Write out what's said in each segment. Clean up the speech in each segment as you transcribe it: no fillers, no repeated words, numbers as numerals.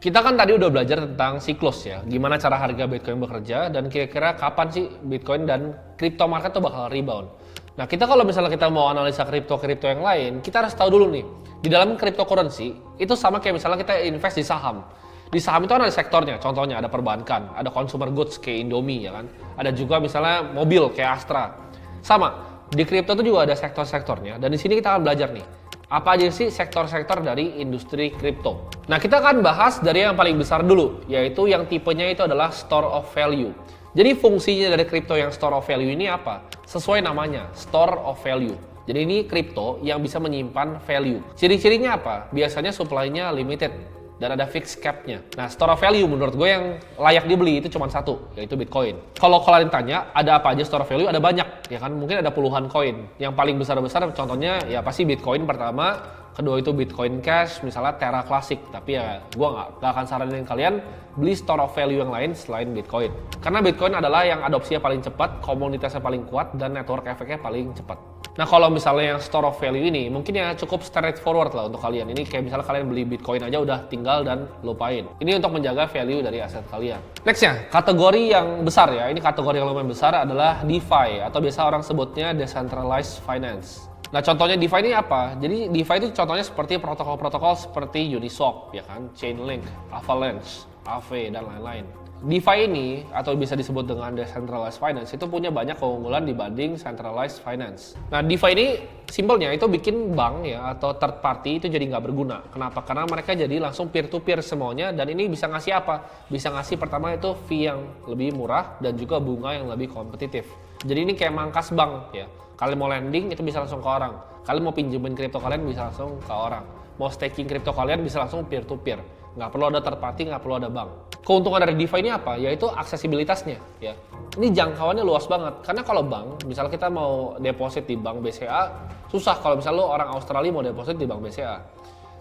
Kita kan tadi udah belajar tentang siklus ya, gimana cara harga Bitcoin bekerja dan kira-kira kapan sih Bitcoin dan crypto market tuh bakal rebound. Nah, kita kalau misalnya kita mau analisa kripto-kripto yang lain, kita harus tahu dulu nih, di dalam cryptocurrency itu sama kayak misalnya kita invest di saham. Di saham itu kan ada sektornya, contohnya ada perbankan, ada consumer goods kayak Indomie ya kan, ada juga misalnya mobil kayak Astra. Sama, di kripto itu juga ada sektor-sektornya dan di sini kita akan belajar nih, apa aja sih sektor-sektor dari industri kripto. Nah, kita akan bahas dari yang paling besar dulu, yaitu yang tipenya itu adalah store of value. Jadi fungsinya dari kripto yang store of value ini apa? Sesuai namanya, store of value. Jadi ini kripto yang bisa menyimpan value. Ciri-cirinya apa? Biasanya supply-nya limited dan ada fixed cap-nya. Nah, store of value menurut gue yang layak dibeli itu cuma satu, yaitu Bitcoin. Kalau kalian tanya, ada apa aja store of value? Ada banyak, ya kan? Mungkin ada puluhan koin. Yang paling besar-besar contohnya ya pasti Bitcoin pertama, kedua itu Bitcoin Cash, misalnya Terra Classic. Tapi ya gue nggak akan saranin kalian beli store of value yang lain selain Bitcoin. Karena Bitcoin adalah yang adopsinya paling cepat, komunitasnya paling kuat, dan network efeknya paling cepat. Nah, kalau misalnya yang store of value ini mungkin ya cukup straightforward lah untuk kalian. Ini kayak misalnya kalian beli Bitcoin aja udah tinggal dan lupain. Ini untuk menjaga value dari aset kalian. Nextnya, kategori yang besar ya. Ini kategori yang lumayan besar adalah DeFi atau biasa orang sebutnya Decentralized Finance. Nah, contohnya DeFi ini apa? Jadi DeFi itu contohnya seperti protokol-protokol seperti Uniswap, ya kan, Chainlink, Avalanche, Aave, dan lain-lain. DeFi ini, atau bisa disebut dengan Decentralized Finance, itu punya banyak keunggulan dibanding Centralized Finance. Nah, DeFi ini simpelnya itu bikin bank ya, atau third party itu jadi nggak berguna. Kenapa? Karena mereka jadi langsung peer-to-peer semuanya, dan ini bisa ngasih apa? Bisa ngasih pertama itu fee yang lebih murah, dan juga bunga yang lebih kompetitif. Jadi ini kayak mangkas bank ya. Kalian mau lending itu bisa langsung ke orang. Kalian mau pinjemin kripto kalian bisa langsung ke orang. Mau staking kripto kalian bisa langsung peer-to-peer. Nggak perlu ada third party, nggak perlu ada bank. Keuntungan dari DeFi ini apa? Yaitu aksesibilitasnya ya. Ini jangkauannya luas banget. Karena kalau bank, misalnya kita mau deposit di bank BCA, susah kalau misalnya lo orang Australia mau deposit di bank BCA.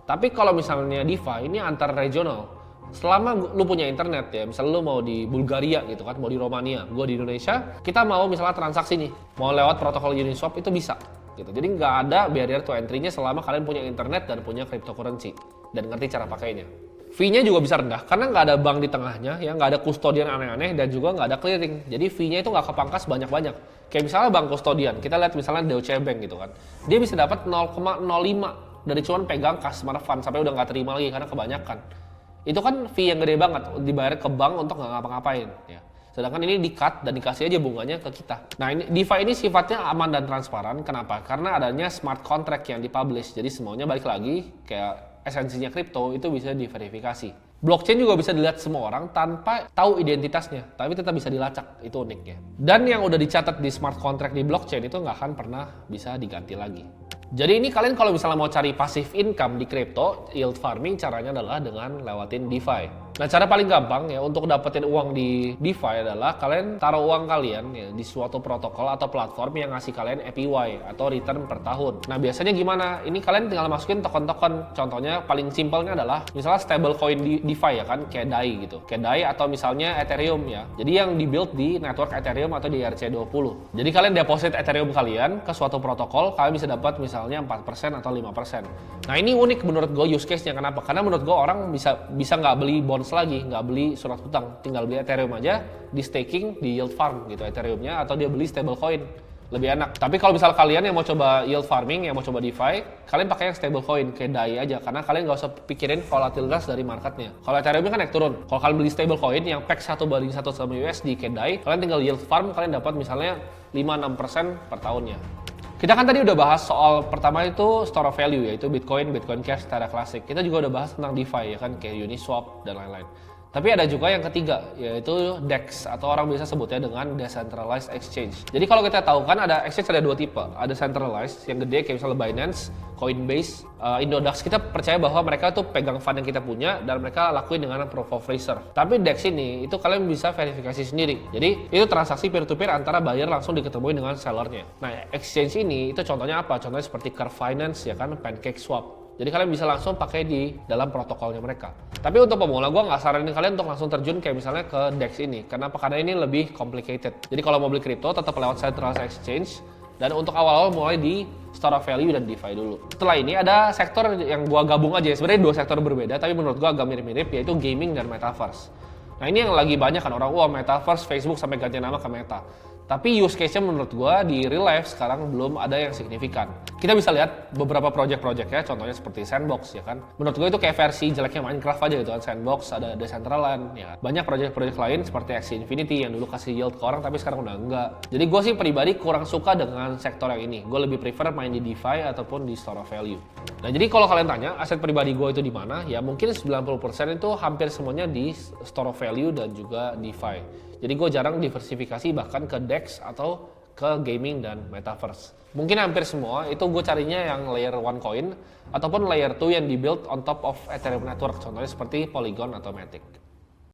Tapi kalau misalnya DeFi ini antar regional. Selama lu punya internet ya, misalnya lu mau di Bulgaria gitu kan, mau di Romania, gua di Indonesia, kita mau misalnya transaksi nih, mau lewat protokol Uniswap itu bisa gitu. Jadi nggak ada barrier to entry-nya selama kalian punya internet dan punya cryptocurrency dan ngerti cara pakainya. Fee-nya juga bisa rendah karena nggak ada bank di tengahnya, ya nggak ada kustodian aneh-aneh dan juga nggak ada clearing. Jadi fee-nya itu nggak kepangkas banyak-banyak. Kayak misalnya bank kustodian, kita lihat misalnya Deutsche Bank gitu kan, dia bisa dapat 0,05 dari cuman pegang customer fund sampai udah nggak terima lagi karena kebanyakan. Itu kan fee yang gede banget dibayar ke bank untuk nggak ngapa-ngapain ya. Sedangkan ini di-cut dan dikasih aja bunganya ke kita. Nah, ini DeFi ini sifatnya aman dan transparan. Kenapa? Karena adanya smart contract yang dipublish. Jadi semuanya balik lagi kayak esensinya kripto itu bisa diverifikasi. Blockchain juga bisa dilihat semua orang tanpa tahu identitasnya, tapi tetap bisa dilacak. Itu uniknya. Dan yang udah dicatat di smart contract di blockchain itu nggak akan pernah bisa diganti lagi. Jadi ini kalian kalau misalnya mau cari passive income di crypto, yield farming caranya adalah dengan lewatin DeFi. Nah, cara paling gampang ya untuk dapetin uang di DeFi adalah kalian taruh uang kalian ya di suatu protokol atau platform yang ngasih kalian APY atau return per tahun. Nah, biasanya gimana? Ini kalian tinggal masukin token-token. Contohnya paling simpelnya adalah misalnya stablecoin di DeFi ya kan, kayak DAI gitu. Kayak DAI atau misalnya Ethereum ya. Jadi yang di-build di network Ethereum atau di ERC20. Jadi kalian deposit Ethereum kalian ke suatu protokol, kalian bisa dapat misalnya 4% atau 5%. Nah, ini unik menurut gue use case-nya. Kenapa? Karena menurut gue orang bisa nggak beli bonds lagi, nggak beli surat hutang, tinggal beli Ethereum aja, di staking, di yield farm gitu Ethereum-nya, atau dia beli stablecoin, lebih enak. Tapi kalau misal kalian yang mau coba yield farming, yang mau coba DeFi, kalian pakai yang stablecoin kayak DAI aja, karena kalian nggak usah pikirin volatilitas dari marketnya. Kalau Ethereum kan naik turun. Kalau kalian beli stablecoin yang peg 1:1 sama USD kayak DAI, kalian tinggal yield farm, kalian dapat misalnya 5-6% per tahunnya. Kita kan tadi udah bahas soal pertama itu store of value, yaitu Bitcoin, Bitcoin Cash, Terra Classic. Kita juga udah bahas tentang DeFi ya kan, kayak Uniswap dan lain-lain. Tapi ada juga yang ketiga, yaitu DEX atau orang biasa sebutnya dengan Decentralized Exchange. Jadi kalau kita tahu kan ada exchange ada dua tipe, ada centralized yang gede kayak misalnya Binance, Coinbase, Indodax. Kita percaya bahwa mereka tuh pegang fund yang kita punya dan mereka lakuin dengan proof of reserve. Tapi DEX ini itu kalian bisa verifikasi sendiri. Jadi itu transaksi peer-to-peer antara buyer langsung diketemuin dengan sellernya. Nah, exchange ini itu contohnya apa? Contohnya seperti Curve Finance ya kan, PancakeSwap. Jadi kalian bisa langsung pakai di dalam protokolnya mereka. Tapi untuk pemula, gue nggak saranin kalian untuk langsung terjun kayak misalnya ke DEX ini. Kenapa? Karena ini lebih complicated. Jadi kalau mau beli kripto, tetap lewat centralized exchange. Dan untuk awal-awal mulai di store of value dan DeFi dulu. Setelah ini ada sektor yang gua gabung aja, sebenarnya dua sektor berbeda, tapi menurut gua agak mirip-mirip, yaitu gaming dan metaverse. Nah ini yang lagi banyak kan orang, wah metaverse, Facebook sampai ganti nama ke Meta. Tapi use case-nya menurut gua di real life sekarang belum ada yang signifikan. Kita bisa lihat beberapa project-projectnya, contohnya seperti Sandbox ya kan. Menurut gua itu kayak versi jeleknya Minecraft aja gitu kan. Sandbox, ada Decentraland, ya kan. Banyak project-project lain seperti Axie Infinity yang dulu kasih yield ke orang tapi sekarang udah enggak. Jadi gua sih pribadi kurang suka dengan sektor yang ini. Gua lebih prefer main di DeFi ataupun di store of value. Nah jadi kalau kalian tanya aset pribadi gua itu di mana, ya mungkin 90% itu hampir semuanya di store of value dan juga DeFi. Jadi gue jarang diversifikasi bahkan ke DEX atau ke gaming dan metaverse. Mungkin hampir semua itu gue carinya yang layer 1 coin ataupun layer 2 yang dibuild on top of Ethereum network, contohnya seperti Polygon atau Matic.